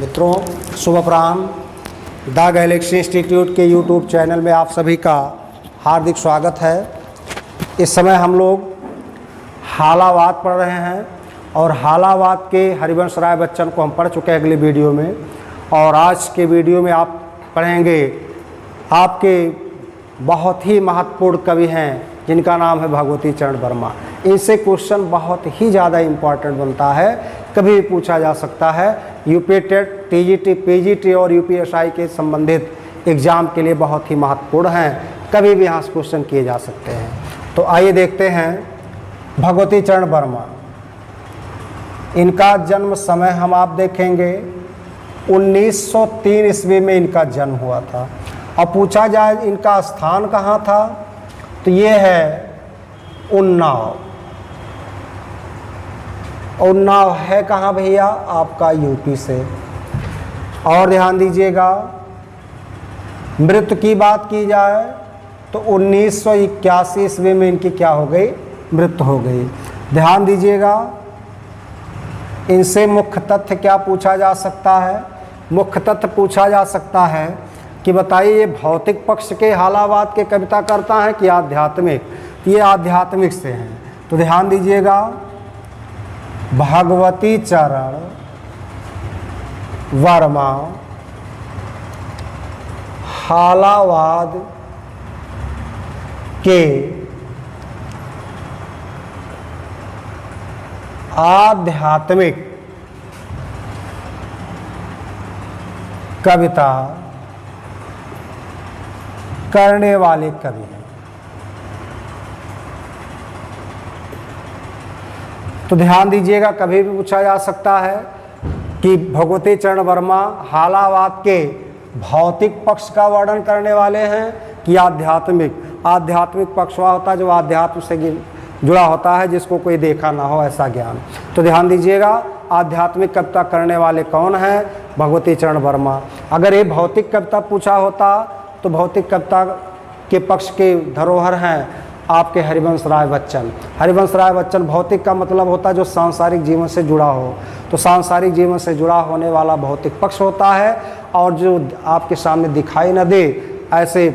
मित्रों, शुभ अपराह्न। The Galaxy institute के यूट्यूब चैनल में आप सभी का हार्दिक स्वागत है। इस समय हम लोग हालावाद पढ़ रहे हैं और हालावाद के हरिवंश राय बच्चन को हम पढ़ चुके हैं अगली वीडियो में, और आज के वीडियो में आप पढ़ेंगे आपके बहुत ही महत्वपूर्ण कवि हैं जिनका नाम है भगवती चरण वर्मा। इनसे क्वेश्चन बहुत ही ज़्यादा इम्पॉर्टेंट बनता है, कभी भी पूछा जा सकता है। यूपी टेट, टीजीटी, पीजीटी और यूपीएसआई के संबंधित एग्ज़ाम के लिए बहुत ही महत्वपूर्ण हैं, कभी भी यहाँ से क्वेश्चन किए जा सकते हैं। तो आइए देखते हैं भगवती चरण वर्मा। इनका जन्म समय हम आप देखेंगे 1903 ईस्वी में इनका जन्म हुआ था। अब पूछा जाए इनका स्थान कहाँ था, तो ये है उन्नाव। उन्नाव है कहाँ भैया? आपका यूपी से। और ध्यान दीजिएगा, मृत्यु की बात की जाए तो 1981 ईस्वी में इनकी क्या हो गई? मृत्यु हो गई। ध्यान दीजिएगा, इनसे मुख्य तथ्य क्या पूछा जा सकता है? मुख्य तथ्य पूछा जा सकता है कि बताइए ये भौतिक पक्ष के हालावाद के कविता करता है कि आध्यात्मिक? ये आध्यात्मिक से हैं। तो ध्यान दीजिएगा, भगवती चरण वर्मा हालावाद के आध्यात्मिक कविता करने वाले कवि हैं। तो ध्यान दीजिएगा, कभी भी पूछा जा सकता है कि भगवती चरण वर्मा हालावाद के भौतिक पक्ष का वर्णन करने वाले हैं कि आध्यात्मिक? आध्यात्मिक पक्ष वह होता है जो आध्यात्म से जुड़ा होता है, जिसको कोई देखा ना हो ऐसा ज्ञान। तो ध्यान दीजिएगा, आध्यात्मिक कविता करने वाले कौन हैं? भगवती चरण वर्मा। अगर ये भौतिक कविता पूछा होता तो भौतिक कविता के पक्ष के धरोहर हैं आपके हरिवंश राय बच्चन। हरिवंश राय बच्चन, भौतिक का मतलब होता है जो सांसारिक जीवन से जुड़ा हो, तो सांसारिक जीवन से जुड़ा होने वाला भौतिक पक्ष होता है, और जो आपके सामने दिखाई न दे ऐसे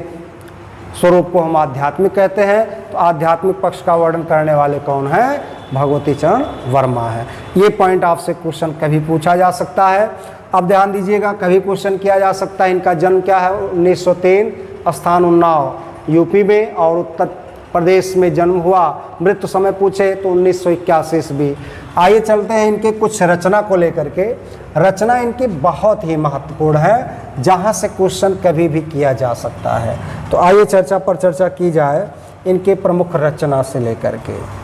स्वरूप को हम आध्यात्मिक कहते हैं। तो आध्यात्मिक पक्ष का वर्णन करने वाले कौन हैं? भगवती चरण वर्मा है। ये पॉइंट आपसे क्वेश्चन कभी पूछा जा सकता है। अब ध्यान दीजिएगा, कभी क्वेश्चन किया जा सकता है इनका जन्म क्या है? 1903, स्थान उन्नाव यूपी में, और उत्तर प्रदेश में जन्म हुआ। मृत्यु समय पूछे तो 1981 ईस्वी। आइए चलते हैं इनके कुछ रचना को लेकर के। रचना इनकी बहुत ही महत्वपूर्ण है, जहाँ से क्वेश्चन कभी भी किया जा सकता है। तो आइए चर्चा पर चर्चा की जाए इनके प्रमुख रचना से लेकर के।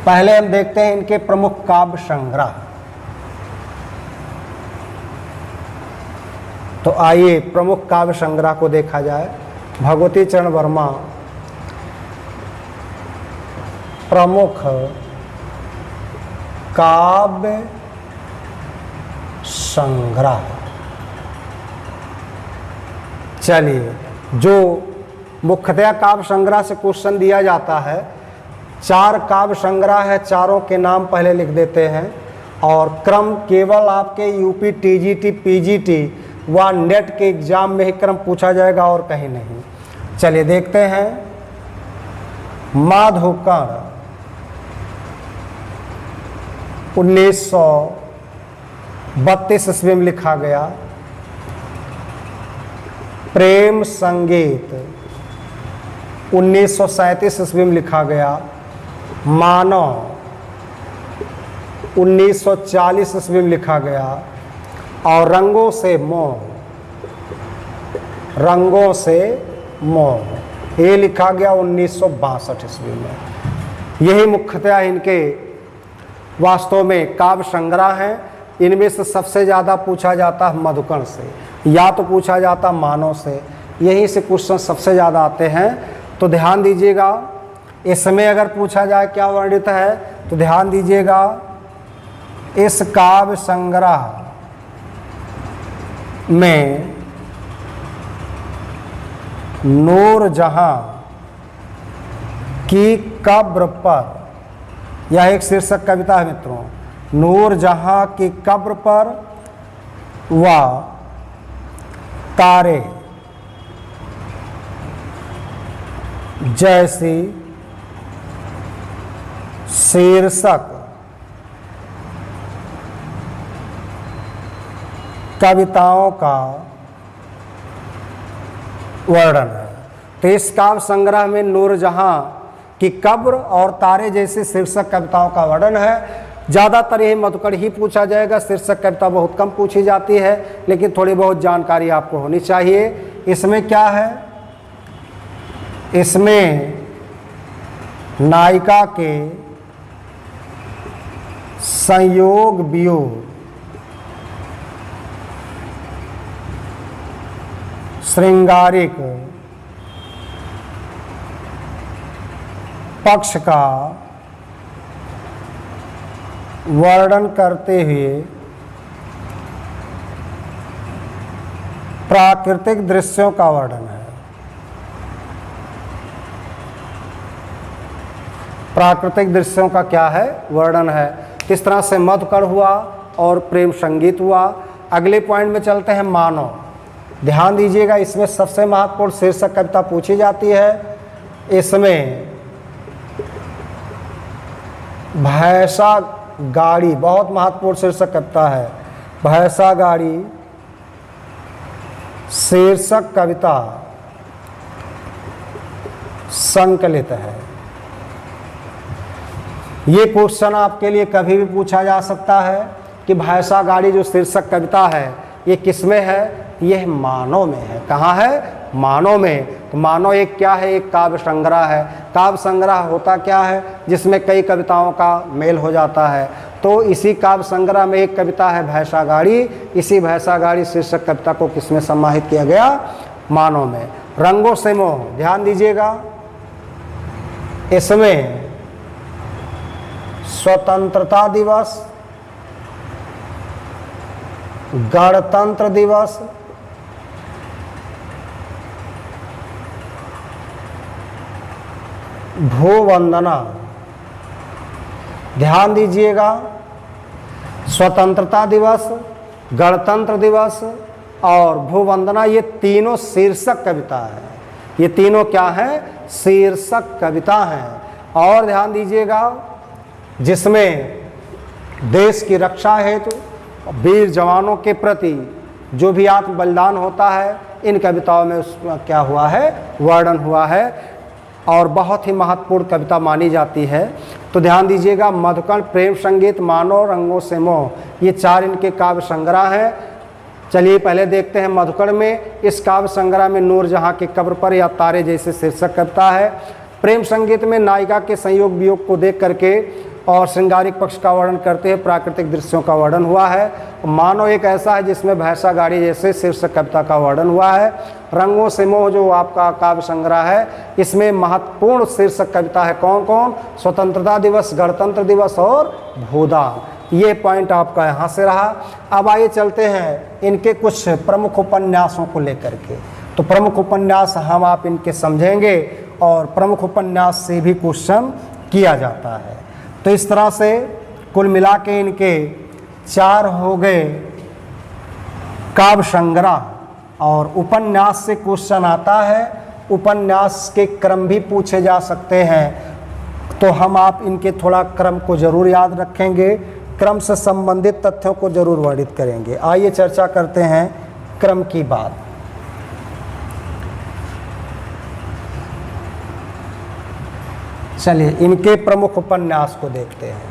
पहले हम देखते हैं इनके प्रमुख काव्य संग्रह। तो आइए प्रमुख काव्य संग्रह को देखा जाए। भगवती चरण वर्मा प्रमुख काव्य संग्रह। चलिए, जो मुख्यतः काव्य संग्रह से क्वेश्चन दिया जाता है, 4 काव्य संग्रह है, चारों के नाम पहले लिख देते हैं, और क्रम केवल आपके यूपी, टीजीटी, पीजीटी व नेट के एग्जाम में ही क्रम पूछा जाएगा और कहीं नहीं। चलिए देखते हैं। माधोकर्ण 1932 ईस्वी में लिखा गया। प्रेम संगीत 1937 ईस्वी में लिखा गया। मानव 1940 ईस्वी में लिखा गया। और रंगों से मोह, रंगों से मोह ये लिखा गया 1962 ईस्वी में। यही मुख्यतः इनके वास्तव में काव्य संग्रह हैं। इनमें से सबसे ज़्यादा पूछा जाता है मधुकर्ण से, या तो पूछा जाता मानव से, यहीं से क्वेश्चन सबसे ज़्यादा आते हैं। तो ध्यान दीजिएगा, इस समय अगर पूछा जाए क्या वर्णित है, तो ध्यान दीजिएगा, इस काव्य संग्रह में नूरजहां की कब्र पर यह एक शीर्षक कविता है मित्रों। नूरजहां की कब्र पर व तारे जैसी शीर्षक कविताओं का वर्णन है। तो इस काव्य संग्रह में नूरजहां की कब्र और तारे जैसे शीर्षक कविताओं का वर्णन है। ज़्यादातर यही मधुकर ही पूछा जाएगा, शीर्षक कविता बहुत कम पूछी जाती है, लेकिन थोड़ी बहुत जानकारी आपको होनी चाहिए। इसमें क्या है, इसमें नायिका के संयोग वियोग, श्रृंगारिक पक्ष का वर्णन करते हुए प्राकृतिक दृश्यों का वर्णन है। प्राकृतिक दृश्यों का क्या है, वर्णन है। किस तरह से मधुकर हुआ और प्रेम संगीत हुआ। अगले पॉइंट में चलते हैं, मानव। ध्यान दीजिएगा, इसमें सबसे महत्वपूर्ण शीर्षक कविता पूछी जाती है। इसमें भैंसा गाड़ी बहुत महत्वपूर्ण शीर्षक कविता है। भैंसा गाड़ी शीर्षक कविता संकलित है। ये क्वेश्चन आपके लिए कभी भी पूछा जा सकता है कि भैंसा गाड़ी जो शीर्षक कविता है ये किसमें है। यह मानव में है। कहाँ है, मानव में। तो मानव एक क्या है, एक काव्य संग्रह है। काव्य संग्रह होता क्या है, जिसमें कई कविताओं का मेल हो जाता है। तो इसी काव्य संग्रह में एक कविता है भैंसा गाड़ी। इसी भैंसा गाड़ी शीर्षक कविता को किसमें समाहित किया गया, मानव में। रंगों से मोह, ध्यान दीजिएगा, इसमें स्वतंत्रता दिवस, गणतंत्र दिवस, भूवंदना, ध्यान दीजिएगा, स्वतंत्रता दिवस, गणतंत्र दिवस और भूवंदना, ये तीनों शीर्षक कविता है। ये तीनों क्या हैं, शीर्षक कविता हैं। और ध्यान दीजिएगा, जिसमें देश की रक्षा हेतु वीर जवानों के प्रति जो भी आत्म बलिदान होता है, इन कविताओं में उसका क्या हुआ है, वर्णन हुआ है। और बहुत ही महत्वपूर्ण कविता मानी जाती है। तो ध्यान दीजिएगा, मधुकर, प्रेम संगीत, मानव, रंगों से मोह, ये चार इनके काव्य संग्रह हैं। चलिए पहले देखते हैं मधुकर में। इस काव्य संग्रह में नूरजहां की कब्र पर या तारे जैसे शीर्षक कविता है। प्रेम संगीत में नायिका के संयोग वियोग को देख करके और श्रृंगारिक पक्ष का वर्णन करते हुए प्राकृतिक दृश्यों का वर्णन हुआ है। मानव एक ऐसा है जिसमें भैंसा गाड़ी जैसे शीर्षक कविता का वर्णन हुआ है। रंगों से मोह जो आपका काव्य संग्रह है, इसमें महत्वपूर्ण शीर्षक कविता है कौन कौन, स्वतंत्रता दिवस, गणतंत्र दिवस और भूदान। ये पॉइंट आपका यहाँ से रहा। अब आइए चलते हैं इनके कुछ प्रमुख उपन्यासों को लेकर के। तो प्रमुख उपन्यास हम आप इनके समझेंगे और प्रमुख उपन्यास से भी क्वेश्चन किया जाता है। तो इस तरह से कुल मिला के इनके चार हो गए काव्य संग्रह। और उपन्यास से क्वेश्चन आता है, उपन्यास के क्रम भी पूछे जा सकते हैं। तो हम आप इनके थोड़ा क्रम को जरूर याद रखेंगे, क्रम से संबंधित तथ्यों को जरूर वर्णित करेंगे। आइए चर्चा करते हैं क्रम की बात। चलिए इनके प्रमुख उपन्यास को देखते हैं।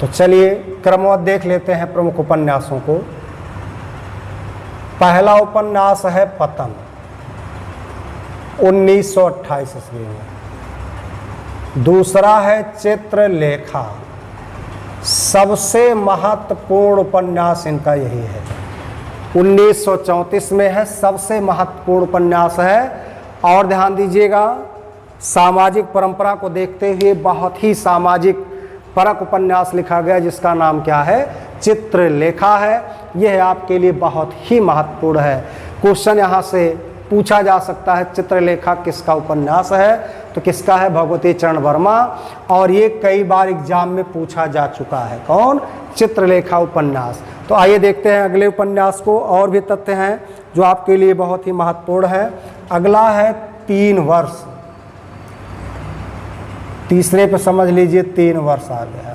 तो चलिए क्रमवत देख लेते हैं प्रमुख उपन्यासों को। पहला उपन्यास है पतन, 1928 ईस्वी में। दूसरा है चित्रलेखा, सबसे महत्वपूर्ण उपन्यास इनका यही है, 1934 में है, सबसे महत्वपूर्ण उपन्यास है। और ध्यान दीजिएगा, सामाजिक परंपरा को देखते हुए बहुत ही सामाजिक परक उपन्यास लिखा गया जिसका नाम क्या है, चित्रलेखा है। यह आपके लिए बहुत ही महत्वपूर्ण है। क्वेश्चन यहाँ से पूछा जा सकता है, चित्रलेखा किसका उपन्यास है। तो किसका है? भगवती चरण वर्मा। और ये कई बार एग्जाम में पूछा जा चुका है। कौन? चित्रलेखा उपन्यास। तो आइए देखते हैं अगले उपन्यास को। और भी तथ्य हैं जो आपके लिए बहुत ही महत्वपूर्ण है। अगला है 3 वर्ष। तीसरे पे समझ लीजिए 3 वर्ष आ गया।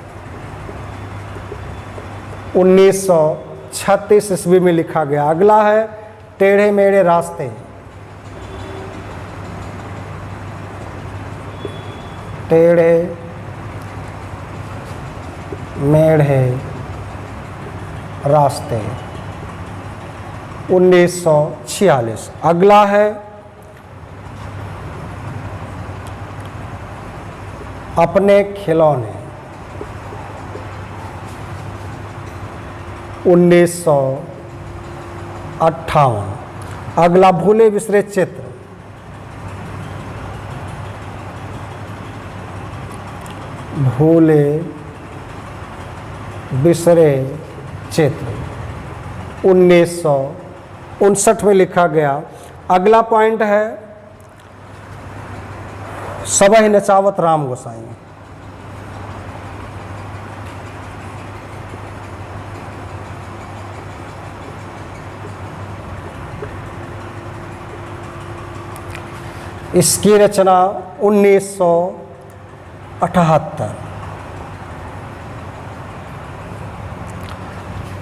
1936 ईस्वी में लिखा गया। अगला है टेढ़े मेढ़े रास्ते। टेढ़े मेढ़े रास्ते 1946। अगला है अपने खिलौने 1958। अगला भूले बिसरे चित्र, भूले बिसरे चित्र 1959 में लिखा गया। अगला पॉइंट है सबह नचावत राम गोसाई। इसकी रचना 1978।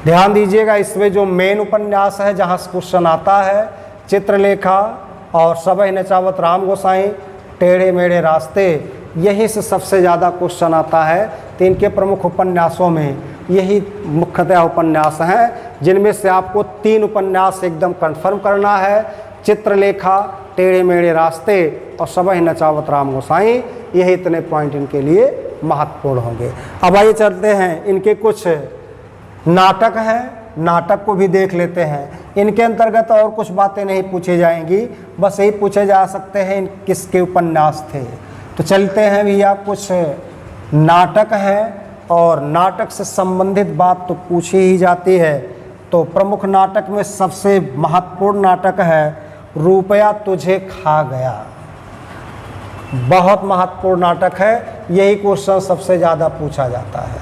ध्यान दीजिएगा, इसमें जो मेन उपन्यास है जहाँ क्वेश्चन आता है चित्रलेखा और सबह नचावत राम गोसाई, टेढ़े मेढ़े रास्ते, यहीं से सबसे ज़्यादा क्वेश्चन आता है। तो इनके प्रमुख उपन्यासों में यही मुख्यतः उपन्यास हैं, जिनमें से आपको 3 उपन्यास एकदम कंफर्म करना है। चित्रलेखा, टेढ़े मेढ़े रास्ते और सबह नचावत राम गोसाई। यही इतने पॉइंट इनके लिए महत्वपूर्ण होंगे। अब आइए चलते हैं, इनके कुछ नाटक हैं, नाटक को भी देख लेते हैं। इनके अंतर्गत और कुछ बातें नहीं पूछी जाएंगी, बस यही पूछे जा सकते हैं इन किसके उपन्यास थे। तो चलते हैं भैया, कुछ नाटक हैं और नाटक से संबंधित बात तो पूछी ही जाती है। तो प्रमुख नाटक में सबसे महत्वपूर्ण नाटक है रुपया तुझे खा गया। बहुत महत्वपूर्ण नाटक है, यही क्वेश्चन सबसे ज़्यादा पूछा जाता है।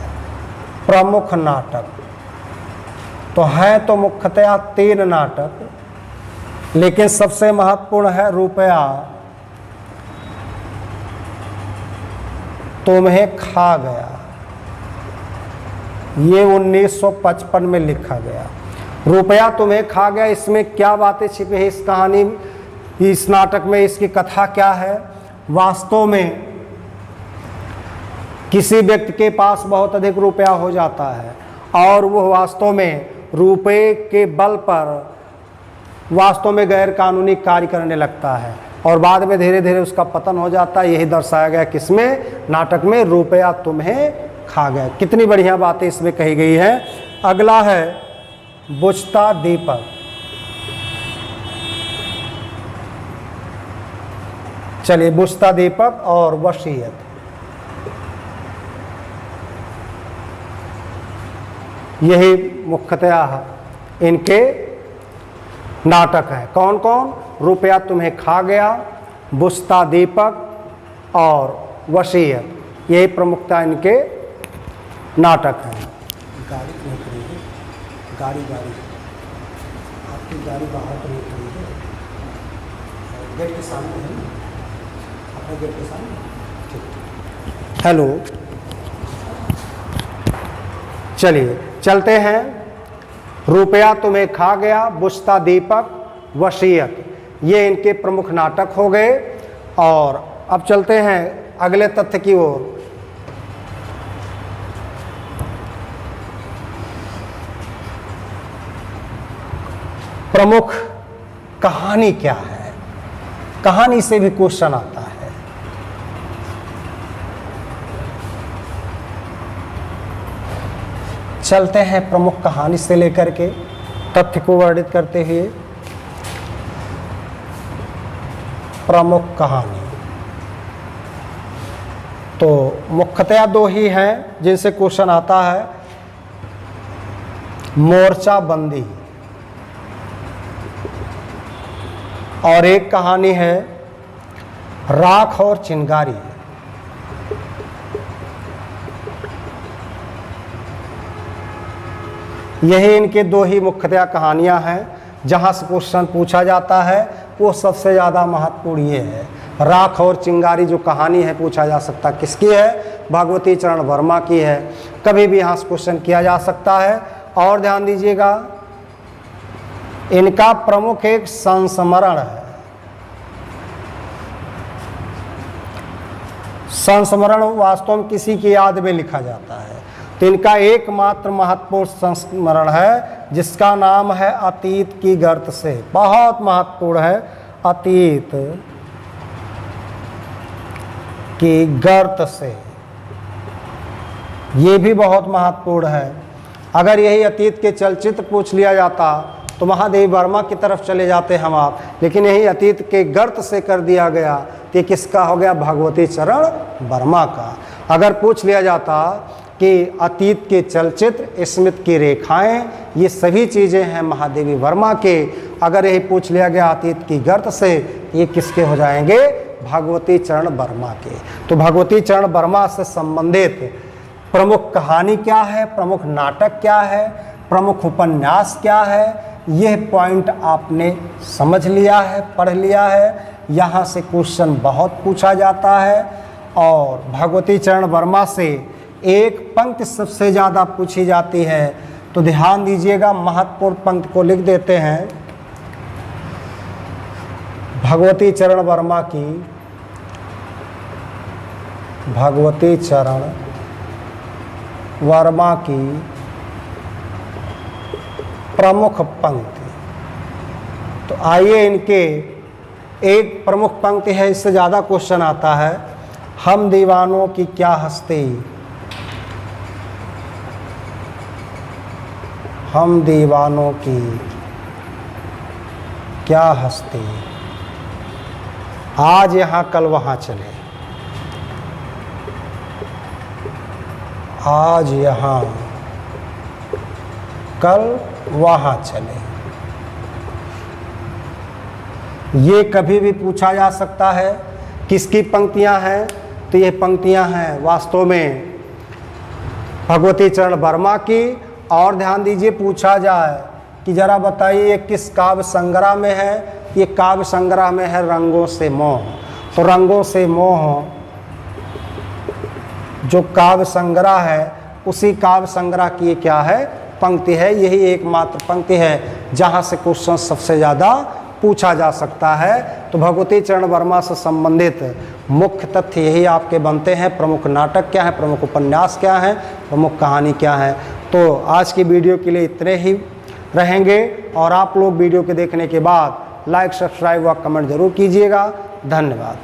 प्रमुख नाटक तो है तो मुख्यतः 3 नाटक, लेकिन सबसे महत्वपूर्ण है रुपया तुम्हें खा गया। ये 1955 में लिखा गया। रुपया तुम्हें खा गया, इसमें क्या बातें छिपी है इस कहानी, इस नाटक में, इसकी कथा क्या है? वास्तव में किसी व्यक्ति के पास बहुत अधिक रुपया हो जाता है और वो वास्तव में रुपये के बल पर वास्तव में गैर कानूनी कार्य करने लगता है और बाद में धीरे धीरे उसका पतन हो जाता है। यही दर्शाया गया किसमें? नाटक में, रुपया तुम्हें खा गया। कितनी बढ़िया बातें इसमें कही गई है। अगला है बुझता दीपक। चलिए, बुझता दीपक और वसीयत, यही मुख्यतः इनके नाटक हैं। कौन कौन? रुपया तुम्हें खा गया, बुझता दीपक और वसीयत, यही प्रमुखता इनके नाटक हैं। गाड़ी नहीं खड़ी है, गाड़ी आपकी गाड़ी बाहर तो नहीं खड़ी है, गेट के सामने है ना, अपने गेट के सामने। हेलो, चलिए चलते हैं। रुपया तुम्हें खा गया, बुझता दीपक, वसीयत, ये इनके प्रमुख नाटक हो गए। और अब चलते हैं अगले तथ्य की ओर। प्रमुख कहानी क्या है? कहानी से भी क्वेश्चन आता है। चलते हैं प्रमुख कहानी से लेकर के तथ्य को वर्णित करते हुए। प्रमुख कहानी तो मुख्यतः 2 ही हैं जिनसे क्वेश्चन आता है। मोर्चा बंदी और एक कहानी है राख और चिंगारी। यही इनके दो ही मुख्यतः कहानियां हैं जहां से क्वेश्चन पूछा जाता है। वो सबसे ज़्यादा महत्वपूर्ण ये है, राख और चिंगारी जो कहानी है पूछा जा सकता किसकी है, भगवती चरण वर्मा की है। कभी भी यहाँ से क्वेश्चन किया जा सकता है। और ध्यान दीजिएगा, इनका प्रमुख एक संस्मरण है। संस्मरण वास्तव में किसी की याद में लिखा जाता है, तो इनका एकमात्र महत्वपूर्ण संस्मरण है जिसका नाम है अतीत की गर्त से। बहुत महत्वपूर्ण है, अतीत की गर्त से। ये भी बहुत महत्वपूर्ण है। अगर यही अतीत के चलचित्र पूछ लिया जाता तो महादेवी वर्मा की तरफ चले जाते हम आप, लेकिन यही अतीत के गर्त से कर दिया गया। तो ये किसका हो गया, भगवती चरण वर्मा का। अगर पूछ लिया जाता कि अतीत के चलचित्र, स्मृति की रेखाएं, ये सभी चीज़ें हैं महादेवी वर्मा के। अगर यही पूछ लिया गया अतीत की गर्त से, ये किसके हो जाएंगे, भगवती चरण वर्मा के। तो भगवती चरण वर्मा से संबंधित प्रमुख कहानी क्या है, प्रमुख नाटक क्या है, प्रमुख उपन्यास क्या है, यह पॉइंट आपने समझ लिया है, पढ़ लिया है। यहाँ से क्वेश्चन बहुत पूछा जाता है। और भगवती चरण वर्मा से एक पंक्ति सबसे ज़्यादा पूछी जाती है। तो ध्यान दीजिएगा, महत्वपूर्ण पंक्ति को लिख देते हैं। भगवती चरण वर्मा की, भगवती चरण वर्मा की प्रमुख पंक्ति। तो आइए, इनके एक प्रमुख पंक्ति है, इससे ज़्यादा क्वेश्चन आता है। हम दीवानों की क्या हस्ती, हम दीवानों की क्या हस्ती, आज यहाँ कल वहाँ चले, आज यहाँ कल वहाँ चले। ये कभी भी पूछा जा सकता है। किसकी पंक्तियाँ हैं, तो ये पंक्तियाँ हैं वास्तव में भगवती चरण वर्मा की। और ध्यान दीजिए, पूछा जाए कि जरा बताइए ये किस काव्य संग्रह में है, ये काव्य संग्रह में है रंगों से मोह। तो रंगों से मोह जो काव्य संग्रह है, उसी काव्य संग्रह की ये क्या है, पंक्ति है। यही एकमात्र पंक्ति है जहाँ से क्वेश्चन सबसे ज़्यादा पूछा जा सकता है। तो भगवती चरण वर्मा से संबंधित मुख्य तथ्य यही आपके बनते हैं। प्रमुख नाटक क्या है, प्रमुख उपन्यास क्या है, प्रमुख कहानी क्या है। तो आज की वीडियो के लिए इतने ही रहेंगे। और आप लोग वीडियो के देखने के बाद लाइक, सब्सक्राइब व कमेंट जरूर कीजिएगा। धन्यवाद।